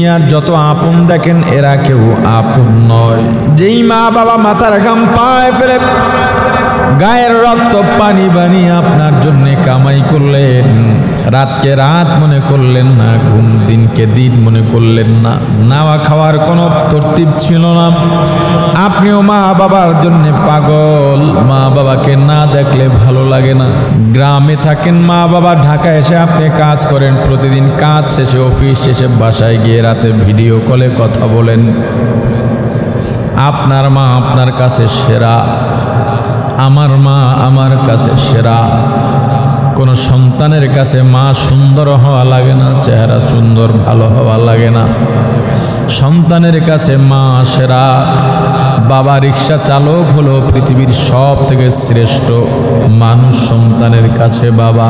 দুনিয়ার যত আপন দেখেন এরা কেউ আপন নয়। যেই মা বাবা মাথার ঘাম পায়ে ফেলে গায়ের রক্ত পানি বানিয়ে আপনার জন্য কামাই করলেন, রাতকে রাত মনে করলেন না, ঘুম দিনকে দিন মনে করলেন না, নাওয়া খাওয়ার কোনো তরতিব ছিল না, আপনিও মা বাবার জন্য পাগল। মা বাবাকে না দেখলে ভালো লাগে না। গ্রামে থাকেন, মা বাবা ঢাকা এসে আপনি কাজ করেন, প্রতিদিন কাজ শেষে অফিস শেষে বাসায় গিয়ে রাতে ভিডিও কলে কথা বলেন। আপনার মা আপনার কাছে সেরা, আমার মা আমার কাছে সেরা। কোনো সন্তানের কাছে মা সুন্দর হওয়া লাগে না, চেহারা সুন্দর ভালো হওয়া লাগে না, সন্তানের কাছে মা সেরা। বাবা রিক্সা চালক হলো পৃথিবীর সব থেকে শ্রেষ্ঠ মানুষ, সন্তানের কাছে বাবা।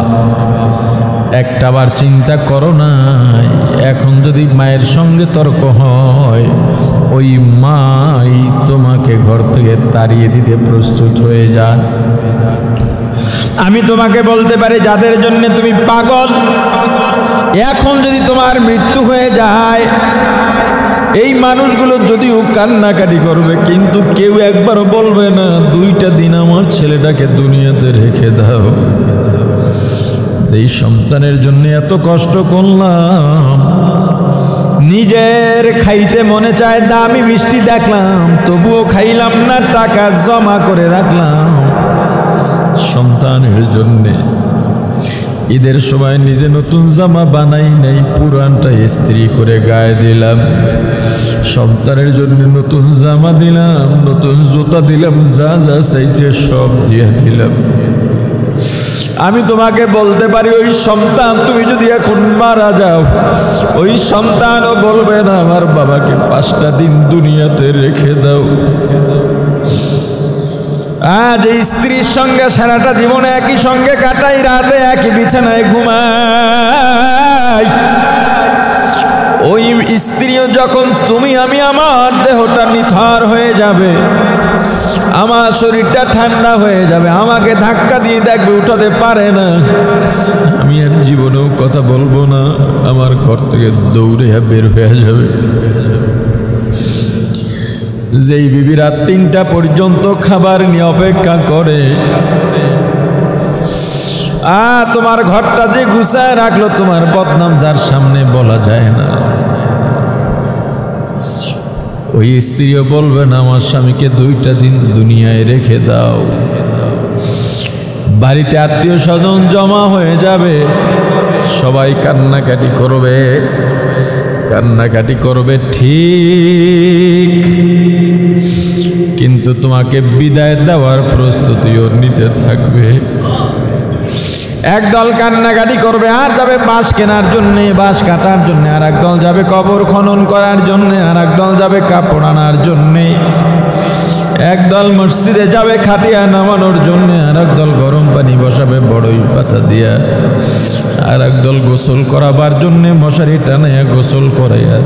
একটাবার চিন্তা করো না, এখন যদি মায়ের সঙ্গে তর্ক হয়, ওই মাই তোমাকে ঘর থেকে তাড়িয়ে দিতে প্রস্তুত হয়ে যায়। আমি তোমাকে বলতে পারি, যাদের জন্য তুমি পাগল, এখন যদি তোমার মৃত্যু হয়ে যায়, এই মানুষগুলো যদিও কান্নাকাটি করবে, কিন্তু কেউ একবারও বলবে না 2টা দিন আমার ছেলেটাকে দুনিয়াতে রেখে দাও। যেই সন্তানের জন্য এত কষ্ট করলাম, নিজের খাইতে মনে চায় দামি মিষ্টি দেখলাম, তবুও খাইলাম না, টাকা জমা করে রাখলাম সন্তানের জন্যে। ঈদের সময় নিজে নতুন জামা বানাই নাই, পুরানটা ইস্ত্রি করে গায়ে দিলাম, সন্তানের জন্য নতুন জামা দিলাম, নতুন জুতা দিলাম, যা যা চাইছে সব দিয়ে দিলাম। আমি তোমাকে বলতে পারি, ওই সন্তান তুমি যদি এখন মারা যাও, ওই সন্তানও বলবে না আমার বাবাকে 5টা দিন দুনিয়াতে রেখে দাও। আজ এই স্ত্রীর সঙ্গে সারাটা জীবনে একই সঙ্গে কাটাই, রাতে একই বিছানায় ঘুমাই, ওই স্ত্রীও যখন তুমি আমি আমার দেহটা নিথর হয়ে যাবে, আমার শরীরটা ঠান্ডা হয়ে যাবে, আমাকে ধাক্কা দিয়ে দেখবে উঠাতে পারে না, আমি আর জীবনেও কথা বলবো না, আমার ঘর থেকে দৌড়ে বের হয়ে যাবে। যেই বিবি রাত 3টা পর্যন্ত খাবার নিয়ে অপেক্ষা করে, তোমার ঘরটা যে গুছায় রাখলো, তোমার বদনাম যার সামনে বলা যায় না, ওই স্ত্রীও বলবে না আমার স্বামীকে 2টা দিন দুনিয়ায় রেখে দাও। বাড়িতে আত্মীয় স্বজন জমা হয়ে যাবে, সবাই কান্নাকাটি করবে, কান্নাকাটি করবে ঠিক, কিন্তু তোমাকে বিদায় দেওয়ার প্রস্তুতিও নিতে থাকবে। একদল কান্নাকাটি করবে আর যাবে বাঁশ কেনার জন্যে, বাঁশ কাটার জন্যে, আর একদল যাবে কবর খনন করার জন্যে, আর একদল যাবে কাপড় আনার জন্যে, একদল মসজিদে যাবে খাটিয়া নামানোর জন্যে, আর একদল গরম পানি বসাবে বড়ই পাতা দিয়া, আর একদল গোসল করাবার জন্যে মশারি টানাইয়া গোসল করাইয়া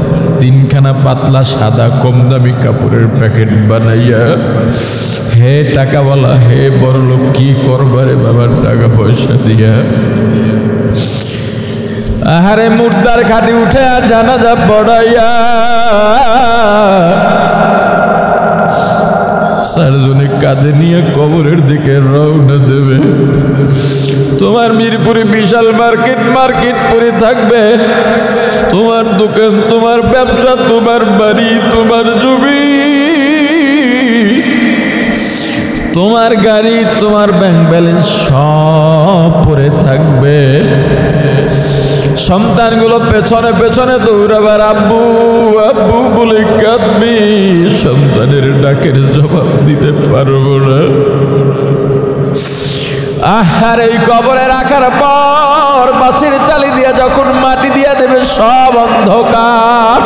3খানা পাতলা সাদা কম দামি কাপড়ের প্যাকেট বানাইয়া, হে টাকাওয়ালা, হে বড় লোক, কি করবারে বাবার টাকা পয়সা দিয়া। আহারে মুর্দার খাটি উঠে আর জানাজা পড়াইয়া 4 জনে কাঁধে নিয়ে কবরের দিকে রওনা দেবে। তোমার মিরপুরে বিশাল মার্কেট পড়ে থাকবে, তোমার দোকান, তোমার ব্যবসা, তোমার বাড়ি, তোমার জমি, তোমার গাড়ি, তোমার ব্যাংক ব্যালেন্স সব পড়ে থাকবে। সন্তানগুলো পেছনে পেছনে দৌড়াবার, আব্বু আব্বু বলে কাঁদবি, সন্তানের ডাকের জবাব দিতে পারবো না। আহার এই কবরে রাখার পর বাঁশের চালি দিয়া যখন মাটি দিয়া দেবে, সব অন্ধকার।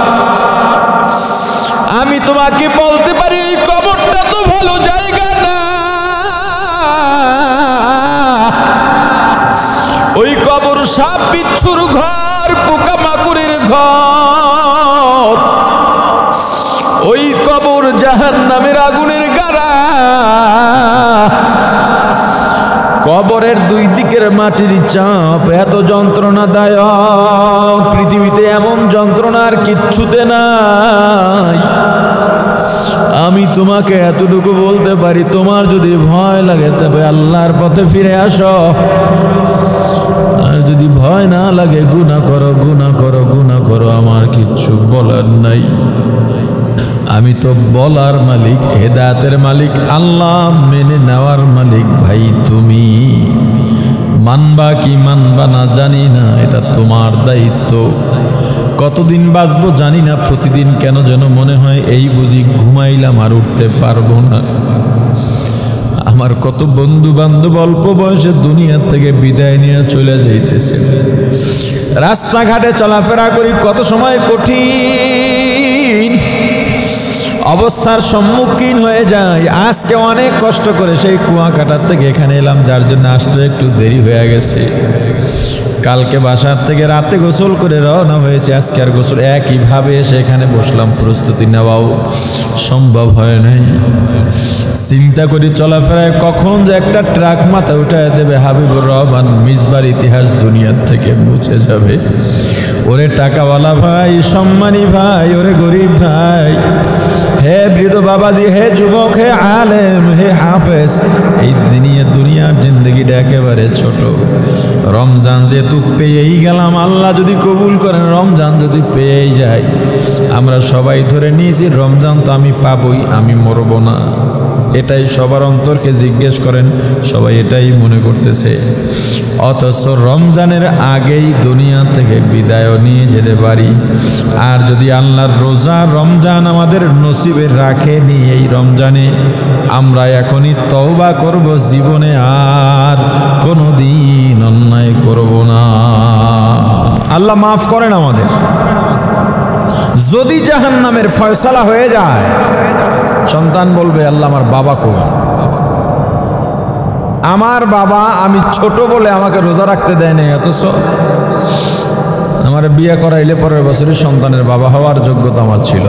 আমি তোমাকে বলতে পারি, এই কবরটা তো ভালো জায়গা না, ওই কবর সাপ বিচ্ছুর ঘর, পোকামাকড়ের ঘর, ওই কবর জাহান্নামের আগুনের গাড়া। কবরের 2 দিকের মাটির চাপ এত যন্ত্রণাদায়ক, পৃথিবীতে এমন যন্ত্রণার কিচ্ছুতে নাই। আমি তোমাকে এতটুকু বলতে পারি, তোমার যদি ভয় লাগে তবে আল্লাহর পথে ফিরে আসো, আর যদি ভয় না লাগে গুনাহ করো, গুনাহ করো, গুনাহ করো, আমার কিচ্ছু বলার নাই। আমি তো বলার মালিক, হেদায়েতের মালিক আল্লাহ, মেনে নেওয়ার মালিক ভাই তুমি। মানবা কি মানবা না জানি না, এটা তোমার দায়িত্ব। কতদিন বাঁচবো জানি না, প্রতিদিন কেন যেন মনে হয় এই বুঝি ঘুমাইলাম আর উঠতে পারবো না। আমার কত বন্ধু বান্ধব অল্প বয়সে দুনিয়া থেকে বিদায় নিয়ে চলে যাইতেছে। রাস্তাঘাটে চলাফেরা করি, কত সময় কঠিন অবস্থার সম্মুখীন হয়ে যায়। আজকে অনেক কষ্ট করে সেই কুয়াকাটার থেকে এখানে এলাম, যার জন্য আসতে একটু দেরি হয়ে গেছে। কালকে বাসার থেকে রাতে গোসল করে রওনা হয়েছে, আজকে আর গোসল একইভাবে এসে এখানে বসলাম, প্রস্তুতি নেওয়াও সম্ভব হয় নাই। চিন্তা করি চলাফেরায় কখন যে একটা ট্রাক মাথা উঠায় দেবে, হাবিবুর রহমান মিসবার ইতিহাস দুনিয়ার থেকে মুছে যাবে। ওরে টাকাওয়ালা ভাই, সম্মানী ভাই, ওরে গরিব ভাই, হে বৃদ্ধ বাবাজি, হে যুবক, হে আলেম, হে হাফেজ, এই দুনিয়ার জিন্দগিটা একেবারে ছোট। রমজান যেহেতু পেয়েই গেলাম, আল্লাহ যদি কবুল করেন, রমজান যদি পেয়েই যায়, আমরা সবাই ধরে নিয়েছি রমজান তো আমি পাবই, আমি মরব না। এটাই সবার অন্তরকে জিজ্ঞেস করেন, সবাই এটাই মনে করতেছে। অথচ রমজানের আগেই দুনিয়া থেকে বিদায় নিয়ে যেতে পারি। আর যদি আল্লাহর রোজা রমজান আমাদের নসিবে রাখেনি, এই রমজানে আমরা এখনই তওবা করব, জীবনে আর কোনোদিন অন্যায় করব না। আল্লাহ মাফ করেন আমাদের। যদি জাহান্নামের ফয়সালা হয়ে যায়, সন্তান বলবে আল্লাহ আমার বাবা কই? আমার বাবা, আমি ছোট বলে আমাকে রোজা রাখতে দেয় নাই, অথচ আমার বিয়ে করাইলে পরের বছরই সন্তানের বাবা হওয়ার যোগ্যতা আমার ছিল।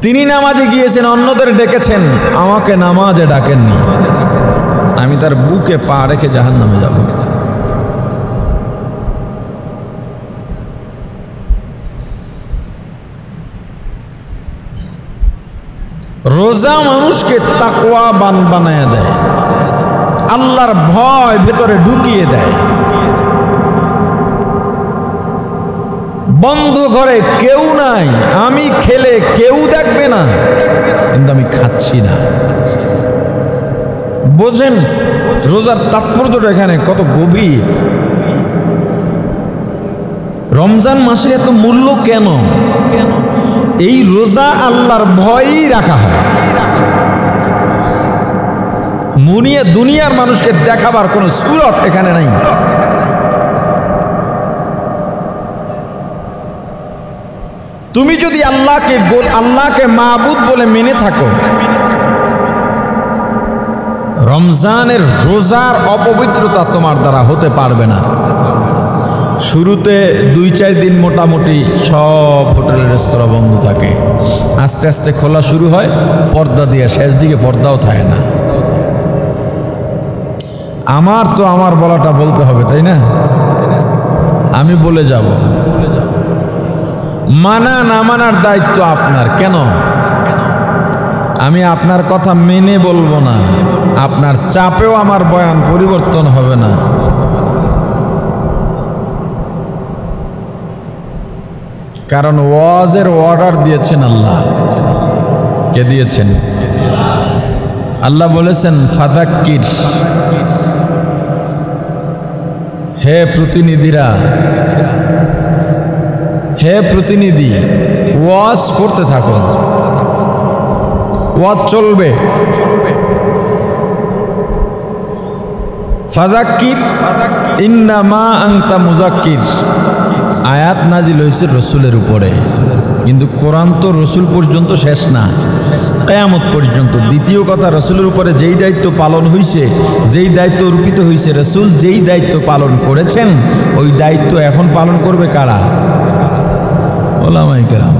তিনি নামাজে গিয়েছেন, অন্যদের ডেকেছেন, আমাকে নামাজে ডাকেননি। আমি তার বুকে পা রেখে জাহান্নামে যাব। রোজা মানুষকে তাকওয়াবান বানায় দেয়, আল্লাহর ভয় ভেতরে ঢুকিয়ে দেয়। বন্ধ ঘরে কেউ নাই, আমি খেলে কেউ দেখবে না, কিন্তু আমি খাচ্ছি না। বোঝেন রোজার তাৎপর্যটা এখানে কত গভীর। রমজান মাসে এত মূল্য কেন? এই রোজা আল্লাহর ভয়ই রাখা হয়। দুনিয়ার মানুষকে দেখাবার কোনো সুরত এখানে নাই। তুমি যদি আল্লাহকে মাবুদ বলে মেনে থাকো, রমজানের রোজার অপবিত্রতা তোমার দ্বারা হতে পারবে না। শুরুতে 2-4 দিন মোটামুটি সব হোটেল রেস্তোরাঁ বন্ধ থাকে, আস্তে আস্তে খোলা শুরু হয় পর্দা দিয়ে, শেষ দিকে পর্দাও থাকে না। আমার বলাটা বলতে হবে, তাই না? আমি বলে যাব, মানা না মানার দায়িত্ব আপনার। কেন? আমি আপনার কথা মেনে বলবো না, আপনার চাপেও আমার বয়ান পরিবর্তন হবে না। কারণ ওয়াজের অর্ডার দিয়েছেন আল্লাহ। কে দিয়েছেন? আল্লাহ বলেছেন ফাদাক্কির, হে প্রতিনিধিরা, হে প্রতিনিধি, ওয়াজ করতে থাকো, ওয়াজ চলবে। ফাদাক্কির ইন্নামা আনতা মুযাক্কির আয়াত নাজিল হয়েছে রসুলের উপরে, কিন্তু কোরআন তো রসুল পর্যন্ত শেষ না, কিয়ামত পর্যন্ত। দ্বিতীয় কথা, রসুলের উপরে যেই দায়িত্ব পালন হয়েছে, যেই দায়িত্ব অর্পিত হয়েছে, রসুল যেই দায়িত্ব পালন করেছেন, ওই দায়িত্ব এখন পালন করবে কারা? উলামায়ে কেরাম।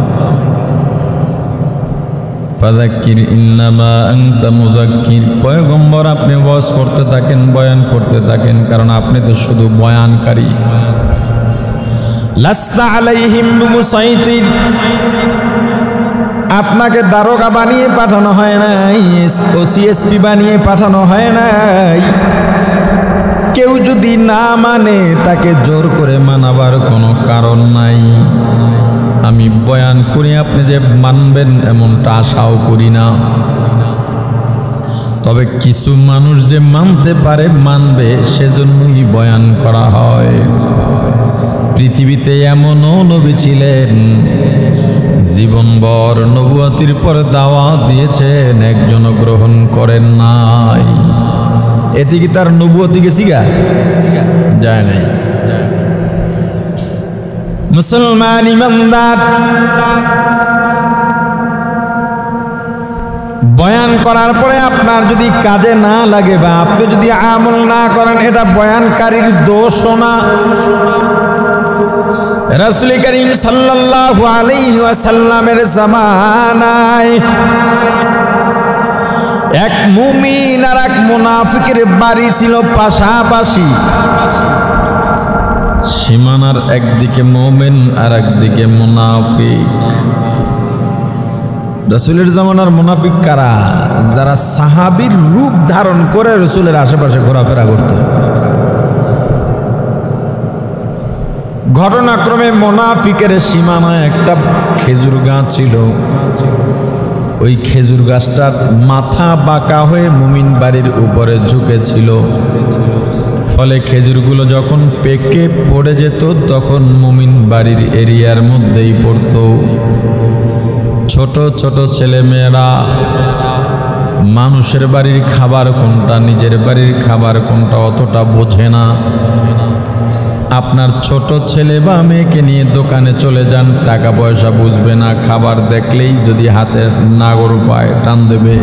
ফাযাক্কির ইন্নামা আনতা মুযাক্কির, পয়গম্বর আপনি ওয়াজ করতে থাকেন, বয়ান করতে থাকেন, কারণ আপনি তো শুধু বয়ানকারী। লাস্তা আলাইহিম বিমুসাইতির, আপনাকে দারোগা বানিয়ে পাঠানো হয় নাই, ওসিএসপি বানিয়ে পাঠানো হয় নাই। কেউ যদি না মানে তাকে জোর করে মানাবার কোনো কারণ নাই। আমি বয়ান করি, আপনি যে মানবেন এমনটা আশাও করি না। তবে কিছু মানুষ যে মানতে পারে, মানবে, সেজন্যই বয়ান করা হয়। পৃথিবীতে এমনও নবী ছিলেন জীবনভর নবুয়তির পর দাওয়াত দিয়েছেন, একজনও গ্রহণ করেন নাই। এতে কি তার নবুয়তি গেছি গা? যায় নাই। মুসলমান ইমানদার, বয়ান করার পরে আপনার যদি কাজে না লাগে বা আপনি যদি আমল না করেন, এটা বয়ানকারীর দোষ না। রাসূল করিম সাল্লাল্লাহু আলাইহি ওয়াসাল্লামের জামানায় এক মুমিন আর এক মুনাফিকের বাড়ি ছিল পাশাপাশি। সীমানার একদিকে মুমিন আর একদিকে মুনাফিক। রাসূলের জামানার মুনাফিক কারা? যারা সাহাবীর রূপ ধারণ করে রাসূলের আশেপাশে ঘোরাফেরা করত। ঘটনাক্রমে মুনাফিকের সীমানায় একটা খেজুর গাছ ছিল। ওই খেজুর গাছটার মাথা বাঁকা হয়ে মুমিন বাড়ির উপরে ঝুঁকেছিল। ফলে খেজুরগুলো যখন পেকে পড়ে যেত, তখন মুমিন বাড়ির এরিয়ার মধ্যেই পড়ত। ছোট ছোট ছেলে মেয়েরা মানুষের বাড়ির খাবার কোনটা, নিজের বাড়ির খাবার কোনটা অতটা বোঝে না। আপনার ছোট ছেলে বা মেয়েকে নিয়ে দোকানে চলে যান, টাকা পয়সা বুঝবে না, খাবার দেখলেই যদি হাতে নাগর পায় টান দেবে।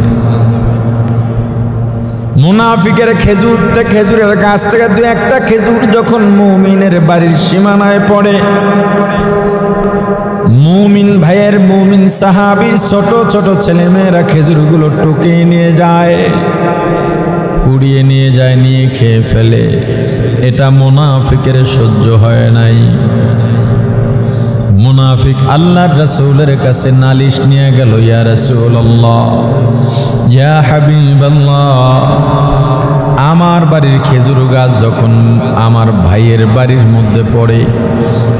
মুনাফিকের খেজুরের গাছ থেকে দু একটা খেজুর যখন মুমিনের বাড়ির সীমানায় পড়ে, মুমিন ভাইয়ের, মুমিন সাহাবীর ছোট ছোট ছেলে মেয়েরা খেজুরগুলো টুকিয়ে নিয়ে যায়, কুড়িয়ে নিয়ে যায়, নিয়ে খেয়ে ফেলে। এটা মুনাফিকের সহ্য হয় নাই। মুনাফিক আল্লাহর রাসূলের কাছে নালিশ নিয়ে গেল, ইয়া রাসূলুল্লাহ, ইয়া হাবিবাল্লাহ, আমার বাড়ির খেজুর গাছ যখন আমার ভাইয়ের বাড়ির মধ্যে পড়ে,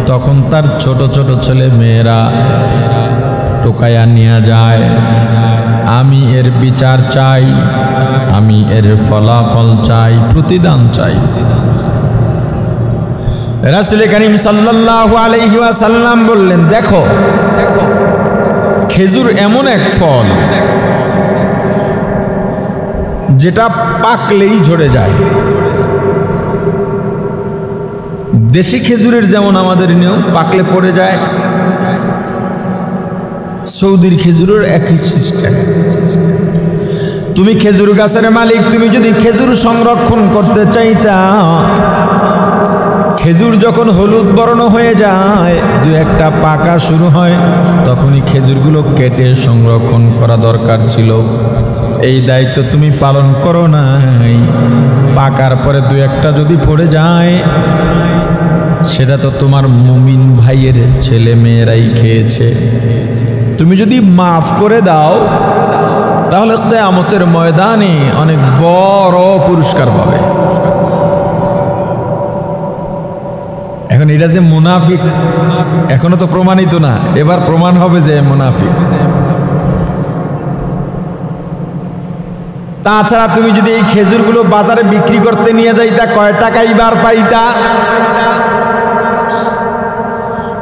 তখন তার ছোট ছোট ছেলে মেয়েরা টোকায়া নিয়ে যায়। আমি এর বিচার চাই, আমি এর ফলাফল চাই, প্রতিদান চাই। রাসূল করিম সাল্লাল্লাহু আলাইহি ওয়াসাল্লাম বললেন, দেখো, খেজুর এমন এক ফল যেটা পাকলেই ঝরে যায়। দেশি খেজুরের যেমন আমাদের নিয়ম, পাকলে পড়ে যায়, সৌদির খেজুরের একই সিস্টেম। তুমি খেজুর গাছের মালিক, তুমি যদি খেজুর সংরক্ষণ করতে চাইতা, খেজুর যখন হলুদ বর্ণ হয়ে যায়, দু একটা পাকা শুরু হয়, তখনই খেজুরগুলো কেটে সংরক্ষণ করা দরকার ছিল। এই দায়িত্ব তুমি পালন করো নাই। পাকার পরে দু একটা যদি পড়ে যায়, সেটা তো তোমার মুমিন ভাইয়ের ছেলে মেয়েরাই খেয়েছে। তুমি যদি মাফ করে দাও, তাহলে কিয়ামতের ময়দানে অনেক বড় পুরস্কার পাবে। এখন এটা যে মুনাফিক, এখনো তো প্রমাণিত না, এবার প্রমাণ হবে যে মুনাফিক। তাছাড়া তুমি যদি এই খেজুরগুলো বাজারে বিক্রি করতে নিয়ে যাইতা, কয় টাকাই বার পাইতা?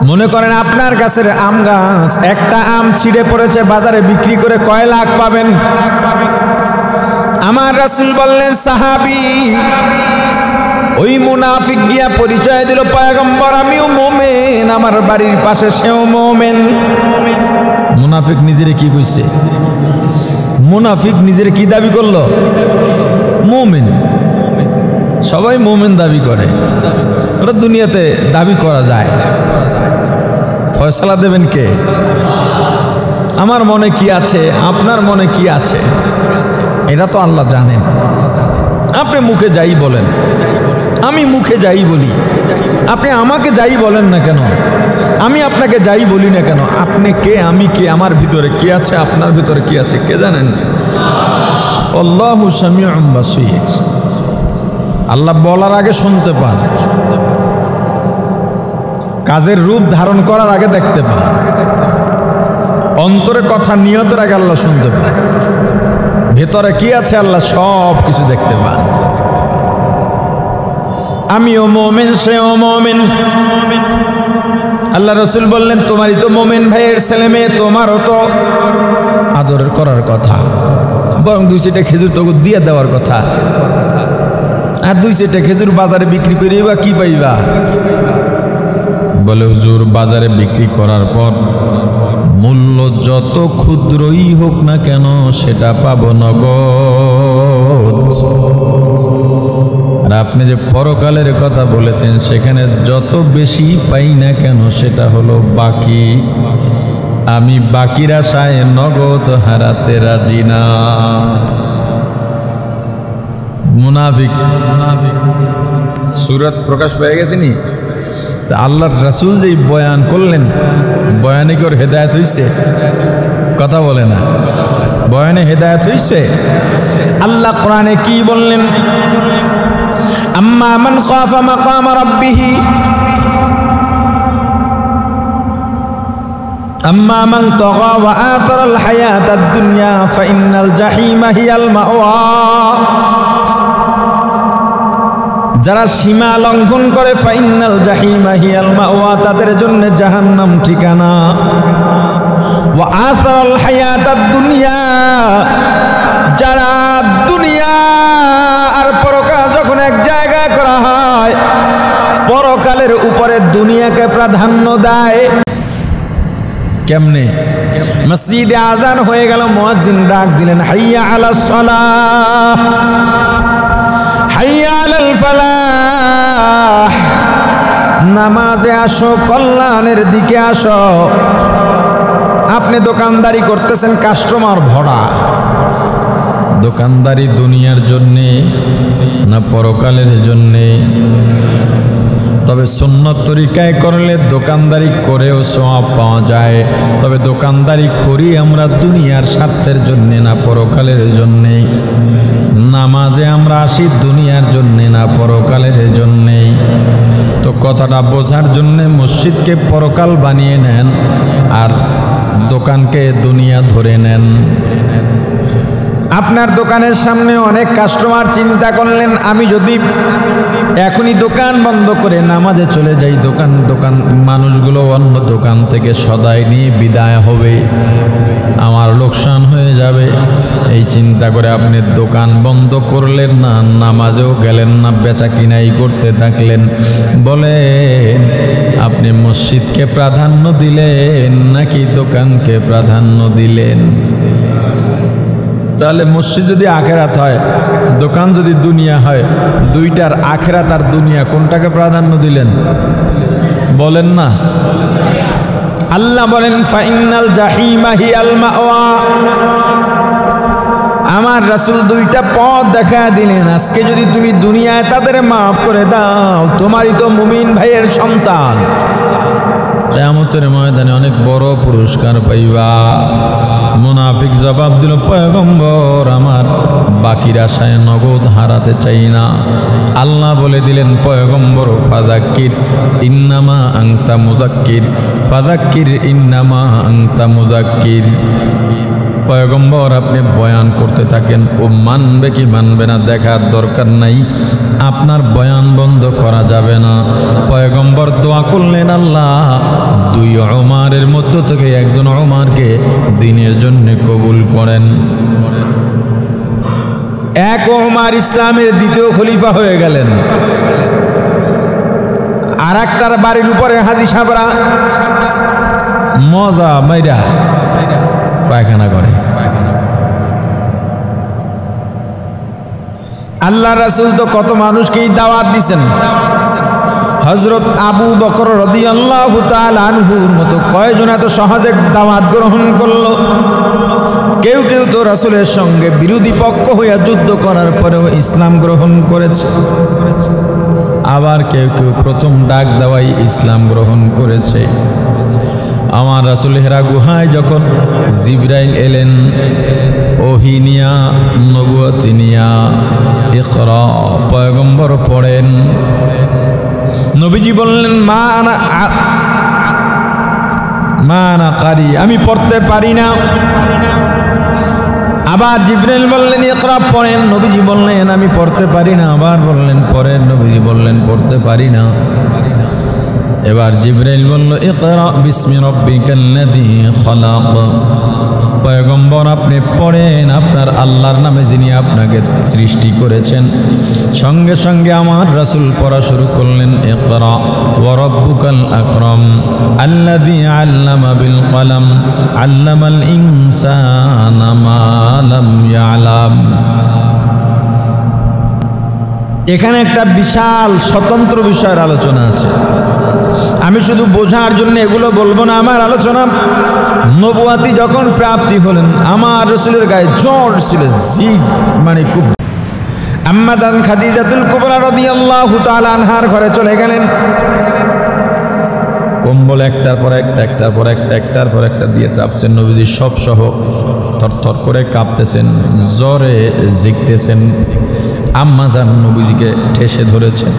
মনে করেন আপনার গাছের আম গাছ, একটা আম ছিঁড়ে পড়েছে, বাজারে বিক্রি করে কয় লাখ পাবেন? আমার রাসূল বললেন, সাহাবী ওই মুনাফিক গিয়া পরিচয় দিল, পয়গম্বর আমিও মুমিন, আমার বাড়ির পাশে সেও মুমিন। মুনাফিক নিজেরে কি কইছে? মুনাফিক নিজের কি দাবি করলো? মুমিন। সবাই মুমিন দাবি করে, ওটা দুনিয়াতে দাবি করা যায়। ফয়সালা দেবেন কে? আমার মনে কি আছে, আপনার মনে কি আছে, এটা তো আল্লাহ জানেন। আপনি মুখে যাই বলেন, আমি মুখে যাই বলি, আপনি আমাকে যাই বলেন না কেন, আমি আপনাকে যাই বলি না কেন, আপনি কে, আমি কে, আমার ভিতরে কি আছে, আপনার ভিতরে কি আছে, কে জানেন? আল্লাহু সামিউন বাসীর। আল্লাহ বলার আগে শুনতে পান, কাজের রূপ ধারণ করার আগে দেখতে পান, অন্তরে কথা নিয়তের আগে আল্লাহ শুনতে পান, ভেতরে কি আছে আল্লাহ সব কিছু দেখতে পান। আমিও মুমিন, সেও মুমিন। আল্লাহ রাসূল বললেন, তোমারই তো মুমিন ভাইয়ের ছেলে মেয়ে, তোমারও তো আদর করার কথা, বরং 2-4টা খেজুর তো দিয়ে দেওয়ার কথা। আর 2-4টা খেজুর বাজারে বিক্রি করে বা কি পাইবা? বলে হুজুর, বাজারে বিক্রি করার পর মূল্য যত ক্ষুদ্রই হোক না কেন সেটা পাবো নগদ। আর আপনি যে পরকালের কথা বলেছেন, সেখানে যত বেশি পাই না কেন সেটা হলো বাকি। আমি বাকির আশায় নগদ হারাতে রাজি না। মুনাফিক সূরত প্রকাশ পেয়ে গেছেনি। তা আল্লাহর রাসূল যেই বয়ান করলেন, বয়ানে কি ওর হেদায়েত হইছে? কথা বলে না, বয়ানে হেদায়েত হইছে? আল্লাহ কোরআনে কি বললেন? আম্মা মান খাফা মাকাম রাব্বিহি আম্মা মান তাগা ওয়া আতারাল হায়াতাদ দুনিয়া ফাইন্নাল জাহিমা হিয়াল মাওয়া। যারা সীমা লঙ্ঘন করে, ফাইন্নাল জাহিমা হিয়াল মাওয়া, তাদের জন্য জাহান্নাম ঠিকানা। ওয়া আতারাল হায়াতাদ দুনিয়া, যারা দুনিয়া আর পরকাল যখন এক জায়গা করা হয়, পরকালের উপরে দুনিয়াকে প্রাধান্য দেয়। কেমনে? মসজিদে আজান হয়ে গেল, মুয়াজ্জিন ডাক দিলেন, হাইয়া আলাস সালাহ, হাইয়া আলাল ফালাহ, নামাজে আসো, কল্যাণের দিকে আসো। আপনি দোকানদারি করতেছেন, কাস্টমার ভরা। দোকানদারি দুনিয়ার জন্যে না পরকালের জন্যে? তবে সুন্নত তরিকায় করলে দোকানদারি করেও সওয়াব পাওয়া যায়। তবে দোকানদারি করি আমরা দুনিয়ার স্বার্থের জন্যে না পরকালের জন্যে? নামাজে আমরা আসি দুনিয়ার জন্যে না পরকালের জন্যে? তো কথাটা বোঝার জন্যে মসজিদকে পরকাল বানিয়ে নেন আর দোকানকে দুনিয়া ধরে নেন। আপনার দোকানের সামনে অনেক কাস্টমার, চিন্তা করলেন আমি যদি এখনই দোকান বন্ধ করে নামাজে চলে যাই, দোকান মানুষগুলো অন্য দোকান থেকে সদাই নিয়ে বিদায় হবে, আমার লোকসান হয়ে যাবে। এই চিন্তা করে আপনি দোকান বন্ধ করলেন না, নামাজেও গেলেন না, বেচা কিনাই করতে থাকলেন। বলেন আপনি মসজিদকে প্রাধান্য দিলেন নাকি দোকানকে প্রাধান্য দিলেন? তাহলে মসজিদ যদি আখেরাত হয়, দোকান যদি দুনিয়া হয়, দুইটার আখেরাত আর দুনিয়া কোনটাকে প্রাধান্য দিলেন? বলেন না। আল্লাহ বলেন, ফাইনাল জাহিমা হিয়াল মাওয়া। আমার রাসূল দুইটা পথ দেখা দিলেন, আজকে যদি তুমি দুনিয়ায় তাদের মাফ করে দাও, তোমারই তো মুমিন ভাইয়ের সন্তান, কিয়ামতের ময়দানে অনেক বড় পুরস্কার পাইবা। মুনাফিক জবাব দিল, পয়গম্বর আমার বাকির আশায় নগদ হারাতে চাই না। আল্লাহ বলে দিলেন, পয়গম্বর ফাযাক্কির ইন্নামা আনতা মুযাক্কির, ফাযাক্কির ইন্নামা আনতা মুযাক্কির। পয়গম্বর আপনি বয়ান করতে থাকেন, ও মানবে কি মানবে না দেখার দরকার নাই, আপনার বয়ান বন্ধ করা যাবে না। পয়গম্বর দোয়া করলেন, আল্লাহ দুই ওমরের মধ্য থেকে একজন ওমরকে দ্বীনের জন্য কবুল করেন। এক ওমর ইসলামের দ্বিতীয় খলিফা হয়ে গেলেন। আর একটার বাড়ির উপরে হাজী সাবরা মজা মাইরা পায়খানা করে। আল্লাহ রাসূল তো কত মানুষকেই দাওয়াত দিছেন, হযরত আবু বকর রাদিয়াল্লাহু তাআলা আনহুর মতো কয়জন এত সহজে দাওয়াত গ্রহণ করলো? কেউ কেউ তো রাসূলের সঙ্গে বিরোধী পক্ষ হইয়া যুদ্ধ করার পরেও ইসলাম গ্রহণ করেছে, আবার কেউ কেউ প্রথম ডাক দেওয়াই ইসলাম গ্রহণ করেছে। আমার রাসূল হেরা গুহায় যখন জিবরাইল এলেন ওহী নিয়া, নবুয়ত নিয়া, ইকরা পয়গম্বর পড়েন। নবীজি বললেন মা আনা কারি, আমি পড়তে পারি না। আবার জিবরাইল বললেন ইকরা পড়েন, নবীজি বললেন আমি পড়তে পারি না। আবার বললেন পড়েন, নবীজি বললেন পড়তে পারি না। এবার জিবরাইল বলল ইকরা বিসমি রাব্বিকাল্লাযী খলাক, পয়গম্বর আপনি পড়েন আপনার আল্লাহর নামে যিনি আপনাকে সৃষ্টি করেছেন। সঙ্গে সঙ্গে আমার রাসূল পড়া শুরু করলেন ইকরা ওয়া রাব্বুকাল আকরাম আল্লাযী আল্লামা বিল কলম আল্লামাল ইনসানা মা লাম ইয়ালাম। এখানে একটা বিশাল স্বতন্ত্র বিষয়ের আলোচনা আছে। আমি শুধু বোঝার জন্য এগুলো বলবো না। আমার আলোচনা নবুয়াতি যখন প্রাপ্তি হলেন আমার রাসূলের গায়ে জ্বর ছিল, জিগ মানে খুব। আম্মা জান খাদিজাতুল কুবরা রাদিয়াল্লাহু তাআলা আনহার ঘরে চলে গেলেন। কম্বল একটার পর একটা দিয়ে চাপছেন। নবীজি সব সহ থরথর করে কাঁপতেছেন, জ্বরে জিগতেছেন। আম্মা জান নবীজিকে ঠেসে ধরেছেন।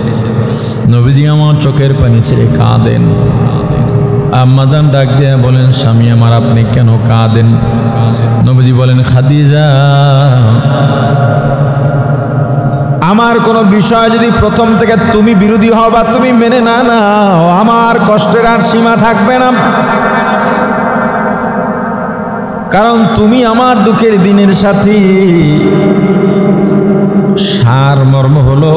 নবীজি আমার চোখের পানি ছেড়ে কাঁদেন। আম্মা জান ডাক দিয়ে বলেন স্বামী আমার আপনি কেন কাঁদেন? নবীজি বলেন খাদিজা, আমার কোনো বিষয় যদি প্রথম থেকে তুমি বিরোধী হও বা তুমি মেনে না নাও, আমার কষ্টের আর সীমা থাকবে না। কারণ তুমি আমার দুঃখের দিনের সাথী। সার মর্ম হলো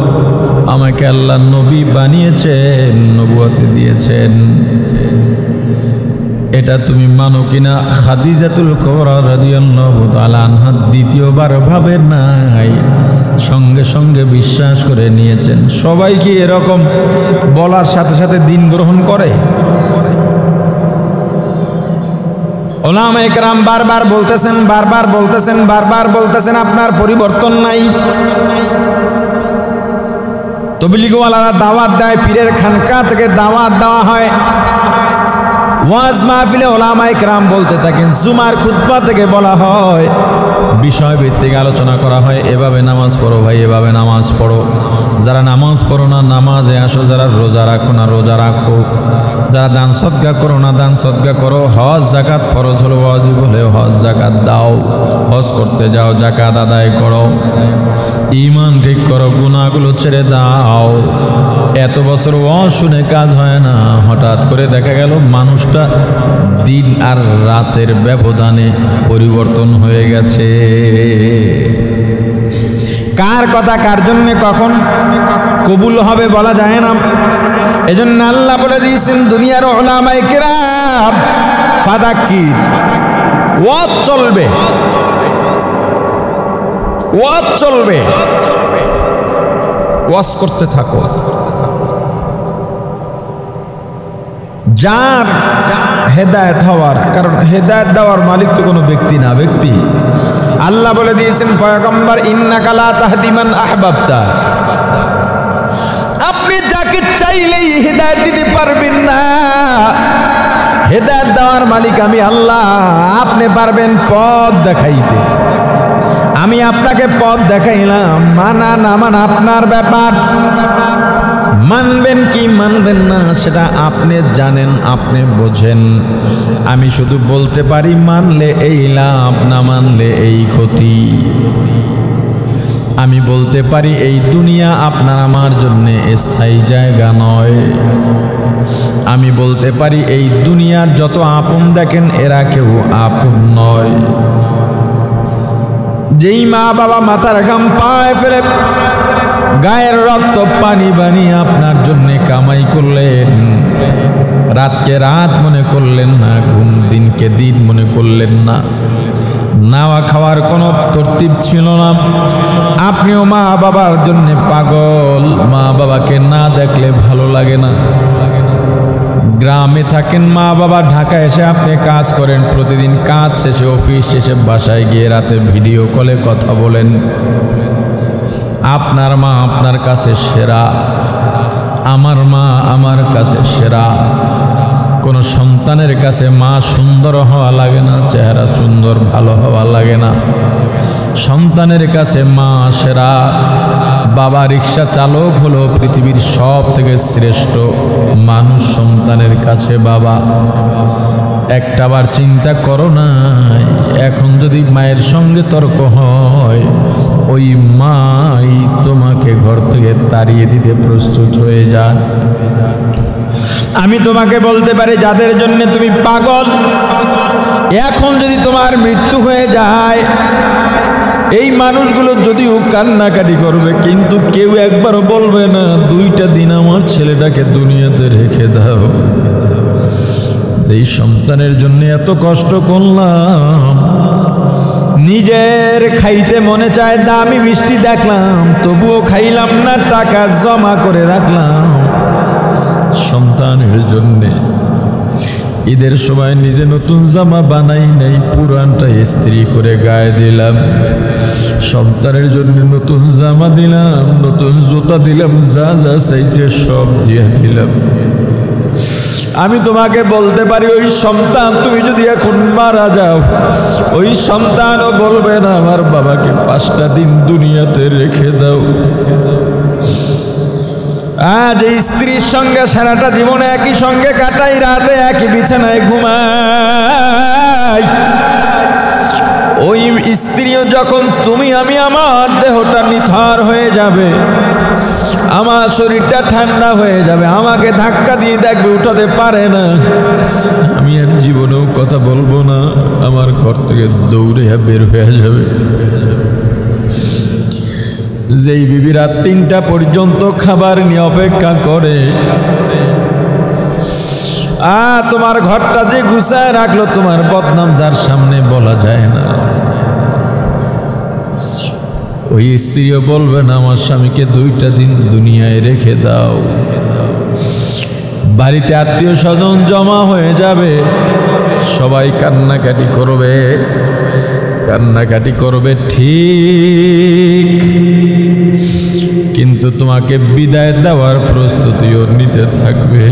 আমাকে আল্লাহ নবী বানিয়েছেন, নবুয়ত দিয়েছেন। এটা তুমি মানো কিনা? খাদিজাতুল কুবরা রাদিয়াল্লাহু তাআলা আনহা দ্বিতীয়বার ভাবেন নাই, সঙ্গে সঙ্গে বিশ্বাস করে নিয়েছেন। সবাই কি এরকম বলার সাথে সাথে দিন গ্রহণ করে? উলামায়ে কেরাম বারবার বলতেছেন আপনার পরিবর্তন নাই। তবলিগওয়ালারা দাওয়াত দেয়, পীরের খানকা থেকে দাওয়াত দেওয়া হয়, ওয়াজ মাহফিলে উলামায়ে কেরাম বলতে থাকেন, জুমার খুতবা থেকে বলা হয়, বিষয় ভিত্তিক আলোচনা করা হয়, এভাবে নামাজ পড়ো ভাই, এভাবে নামাজ পড়ো। যারা নামাজ পড়ো না নামাজে আসো, যারা রোজা রাখো না রোজা রাখো, যারা দান সদকা করো না দান সদকা করো, হজ জাকাত ফরজ হলো ওয়াজিব হলে হজ জাকাত দাও, হজ করতে যাও, জাকাত আদায় করো, ঈমান ঠিক করো, গুনাহগুলো ছেড়ে দাও। এত বছর ওয়াজ শুনে কাজ হয় না, হঠাৎ করে দেখা গেল মানুষটা দিন আর রাতের ব্যবধানে পরিবর্তন হয়ে গেছে। কার কথা কার জন্য কখন কবুল হবে বলা যায় না। এজন্য আল্লাহ বলে দিয়েছেন দুনিয়ার উলামায়ে কেরাম ফাদাক্কির, ওয়াজ চলবে, ওয়াজ চলবে, ওয়াজ করতে থাকো। যার হেদায়েত হওয়ার, কারণ হেদায়েত দেওয়ার মালিক তো কোনো ব্যক্তি না, ব্যক্তি আল্লাহ বলে দিয়েছেন পয়গম্বর ইন্নাকা লা তাহদি মান আহবাবতা, আপনি যাকে চাইলেই হেদায়েত দিতে পারবেন না। হেদায়েত দেওয়ার মালিক আমি আল্লাহ, আপনি পারবেন পথ দেখাইতে। আমি আপনাকে পথ দেখাইলাম, মানা না মানা আপনার ব্যাপার। মানবেন কি মানবেন না সেটা আপনি জানেন, আপনি বোঝেন। আমি শুধু বলতে পারি মানলে এই লাভ, না মানলে এই ক্ষতি। আমি বলতে পারি এই দুনিয়া আপনার আমার জন্য স্থায়ী জায়গা নয়। আমি বলতে পারি এই দুনিয়ার যত আপন দেখেন এরা কেউ আপন নয়। যেই মা বাবা মাথার ঘাম পায়ে ফেলে গায়ের রক্ত পানি বানিয়ে আপনার জন্য কামাই করলেন, রাতকে রাত মনে করলেন না, দিনকে দিন মনে করলেন না, নাওয়া খাওয়ার কোনো তরতিব ছিল না। আপনিও মা বাবার জন্য পাগল, মা বাবাকে না দেখলে ভালো লাগে না। গ্রামে থাকেন, মা বাবা ঢাকা এসে আপনি কাজ করেন, প্রতিদিন কাজ শেষে অফিস শেষে বাসায় গিয়ে রাতে ভিডিও কলে কথা বলেন। আপনার মা আপনার কাছে সেরা, আমার মা আমার কাছে সেরা। কোনো সন্তানের কাছে মা সুন্দর হওয়া লাগে না, চেহারা সুন্দর ভালো হওয়া লাগে না। সন্তানের কাছে মা সেরা। বাবা রিক্সা চালক হলো পৃথিবীর সব থেকে শ্রেষ্ঠ মানুষ সন্তানের কাছে বাবা। একটাবার চিন্তা করো না, এখন যদি মায়ের সঙ্গে তর্ক হয়, ওই মাই তোমাকে ঘর থেকে তাড়িয়ে দিতে প্রস্তুত হয়ে যায়। আমি তোমাকে বলতে পারি, যাদের জন্য তুমি পাগল, এখন যদি তোমার মৃত্যু হয়ে যায়, এই মানুষগুলো যদিও কান্নাকাটি করবে, কিন্তু কেউ একবারও বলবে না 2টা দিন আমার ছেলেটাকে দুনিয়াতে রেখে দাও। যেই সন্তানের জন্য এত কষ্ট করলাম, নিজের খাইতে মনে চায় দামি মিষ্টি দেখলাম, তবুও খাইলাম না, টাকা জমা করে রাখলাম সন্তানের জন্যে। ঈদের সময় নিজে নতুন জামা বানাই নাই, পুরানটা ইস্ত্রি করে গায়ে দিলাম। সন্তানের জন্য নতুন জামা দিলাম, নতুন জুতা দিলাম, যা যা চাইছে সব দিয়ে দিলাম। আমি তোমাকে বলতে পারি, ওই সন্তান তুমি যদি এখন মারা যাও, ওই সন্তানও বলবে না আমার বাবাকে 5টা দিন দুনিয়াতে রেখে দাও। আজ এই স্ত্রীর সঙ্গে সারাটা জীবনে একই সঙ্গে কাটাই, রাতে একই বিছানায় ঘুমাই। ওই স্ত্রীও যখন তুমি আমি, আমার দেহটা নিথর হয়ে যাবে, আমার শরীরটা ঠান্ডা হয়ে যাবে, আমাকে ধাক্কা দিয়ে দেখবে উঠাতে পারে না, আমি আর জীবনেও কথা বলবো না, আমার ঘর থেকে দৌড়ে বের হয়ে যাবে। যেই বিবি রাত 3টা পর্যন্ত খাবার নিয়ে অপেক্ষা করে, তোমার ঘরটা যে গুছায় রাখলো, তোমার বদনাম যার সামনে বলা যায় না, ওই স্ত্রীও বলবে না আমার স্বামীকে 2টা দিন দুনিয়ায় রেখে দাও। বাড়িতে আত্মীয় স্বজন জমা হয়ে যাবে, সবাই কান্নাকাটি করবে, কান্নাকাটি করবে ঠিক, কিন্তু তোমাকে বিদায় দেওয়ার প্রস্তুতিও নিতে থাকবে।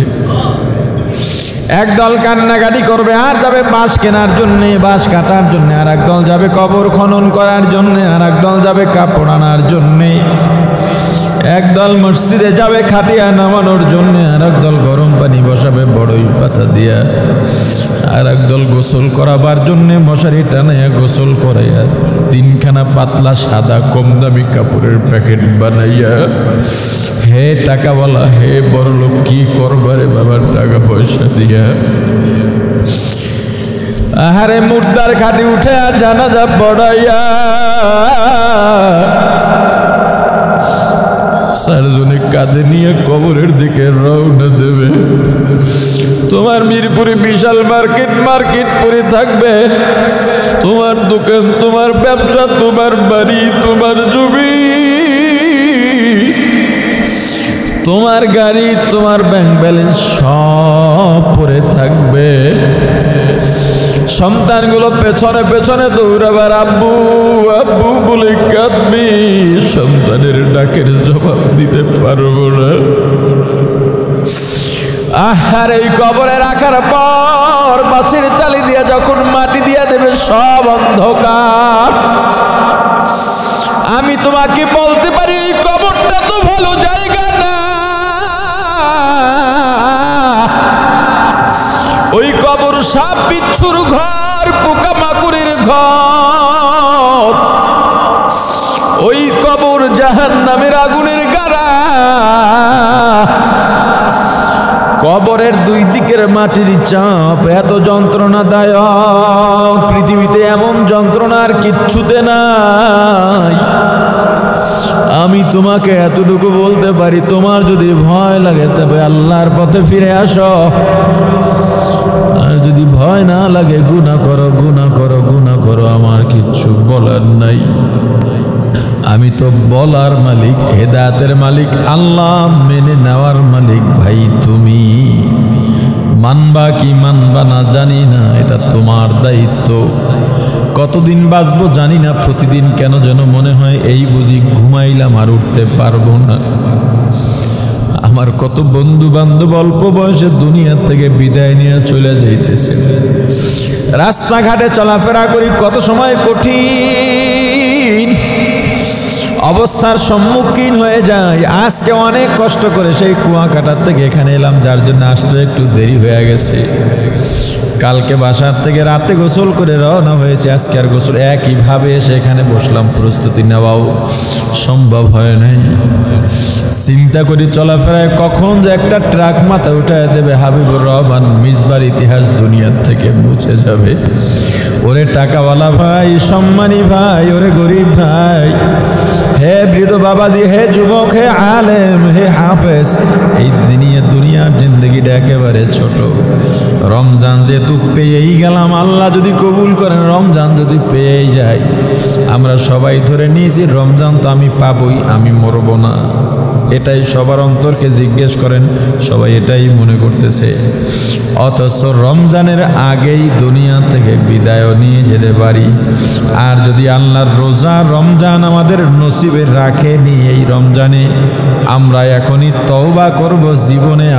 একদল কান্নাকাটি করবে আর যাবে বাঁশ কেনার জন্যে, বাঁশ কাটার জন্যে, আর একদল যাবে কবর খনন করার জন্যে, আর একদল যাবে কাপড় আনার জন্যে, একদল মসজিদে যাবে খাটিয়া নামানোর জন্যে, আর একদল গরম পানি বসাবে বড়ই পাতা দিয়া, আর একদল গোসল করাবার জন্যে মশারি টানাইয়া গোসল করাইয়া 3খানা পাতলা সাদা কম দামি কাপড়ের প্যাকেট বানাইয়া, হে টাকাওয়ালা, হে বড় লোক, কি করবারে বাবার টাকা পয়সা দিয়া। আহারে মুর্দার খাটি উঠে আর জানাজা পড়াইয়া 4 জনে কাঁধে নিয়ে কবরের দিকে রওনা দেবে। তোমার মিরপুরে বিশাল মার্কেট পরে থাকবে, তোমার দোকান, তোমার ব্যবসা, তোমার বাড়ি, তোমার জমি, তোমার গাড়ি, তোমার ব্যাংক ব্যালেন্স সব পড়ে থাকবে। সন্তানগুলো পেছনে পেছনে দৌড়াবার, আব্বু আব্বু বলে কাঁদবি, সন্তানের ডাকের জবাব দিতে পারবো না। আর এই কবরে রাখার পর বাঁশের চালি দিয়ে যখন মাটি দিয়ে দেবে, সব অন্ধকার। আমি তোমাকে বলতে পারি, এই কবরটা তো ভালো জায়গা না, ওই কবর সাপ বিচ্ছুর ঘর, পোকামাকড়ের ঘর, ওই কবর জাহান্নামের আগুনের গাড়া। কবরের 2 দিকের মাটির চাপ এত যন্ত্রণাদায়ক, পৃথিবীতে এমন যন্ত্রণা আর কিচ্ছুতে নাই। আমি তোমাকে এতটুকু বলতে পারি, তোমার যদি ভয় লাগে তবে আল্লাহর পথে ফিরে আসো। আর যদি ভয় না লাগে গুনাহ করো, গুনাহ করো, গুনাহ করো, আমার কিচ্ছু বলার নাই। আমি তো বলার মালিক, হেদায়েতের মালিক আল্লাহ, মেনে নেওয়ার মালিক ভাই তুমি। মানবা কি মানবা না জানি না, এটা তোমার দায়িত্ব। কতদিন বাঁচবো জানি না, প্রতিদিন কেন যেন মনে হয় এই বুঝি ঘুমাইলাম আর উঠতে পারবো না। আমার কত বন্ধু বান্ধব অল্প বয়সে দুনিয়া থেকে বিদায় নিয়ে চলে যাইতেছে। রাস্তাঘাটে চলাফেরা করি, কত সময় কঠিন অবস্থার সম্মুখীন হয়ে যায়। আজকে অনেক কষ্ট করে সেই কুয়াকাটার থেকে এখানে এলাম, যার জন্য আসতে একটু দেরি হয়ে গেছে। কালকে বাসার থেকে রাতে গোসল করে রওনা হয়েছে, আজকে আর গোসল একইভাবে এসে এখানে বসলাম, প্রস্তুতি নেওয়াও সম্ভব হয় নাই। চিন্তা করি চলাফেরায় কখন যে একটা ট্রাক মাথা উঠায় দেবে, হাবিবুর রহমান মিসবার ইতিহাস দুনিয়ার থেকে মুছে যাবে। ওরে টাকাওয়ালা ভাই, সম্মানী ভাই, ওরে গরিব ভাই, হে বৃদ্ধ বাবাজি, হে যুবক, হে আলেম, হে হাফেজ, এই দুনিয়ার জিন্দগিটা একেবারে ছোট। রমজান যেহেতু পেয়েই গেলাম, আল্লাহ যদি কবুল করেন, রমজান যদি পেয়েই যায়, আমরা সবাই ধরে নিয়েছি রমজান তো আমি পাবই, আমি মরব না। এটাই সবার অন্তরকে জিজ্ঞেস করেন, সবাই এটাই মনে করতেছে। অথচ রমজানের আগেই দুনিয়া থেকে বিদায় নিয়ে যেতে পারি। আর যদি আল্লাহর রোজা রমজান আমাদের নসিবে রাখেনি, এই রমজানে আমরা এখনই তওবা করব, জীবনে